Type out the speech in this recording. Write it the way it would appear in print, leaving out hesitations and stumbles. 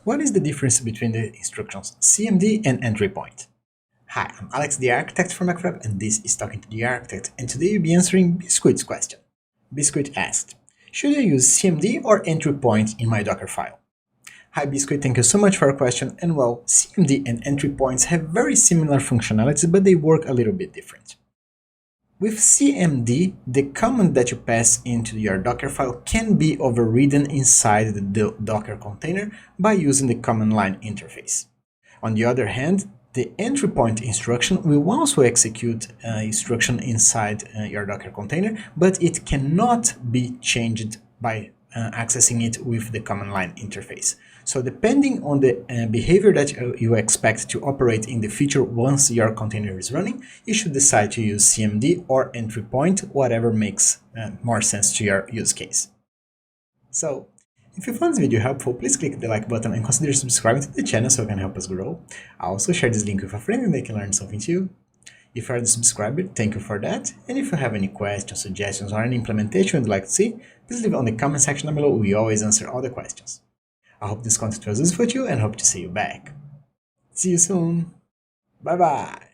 What is the difference between the instructions CMD and entry point? Hi, I'm Alex, the architect from Back4App, and this is Talking to the Architect, and today we'll be answering Biscuit's question. Biscuit asked, should I use CMD or entry point in my Docker file? Hi Biscuit, thank you so much for your question, and well, CMD and entry points have very similar functionalities, but they work a little bit different. With CMD, the command that you pass into your Docker file can be overridden inside the Docker container by using the command line interface. On the other hand, the entry point instruction will also execute instruction inside your Docker container, but it cannot be changed by accessing it with the command line interface. So depending on the behavior that you expect to operate in the future once your container is running, you should decide to use CMD or entry point, whatever makes more sense to your use case. So, if you found this video helpful, please click the like button and consider subscribing to the channel so it can help us grow. Also share this link with a friend and they can learn something too. If you are a subscriber, thank you for that. And if you have any questions, suggestions, or any implementation you'd like to see, please leave it on the comment section down below. We always answer all the questions. I hope this content was useful to you and hope to see you back. See you soon. Bye bye.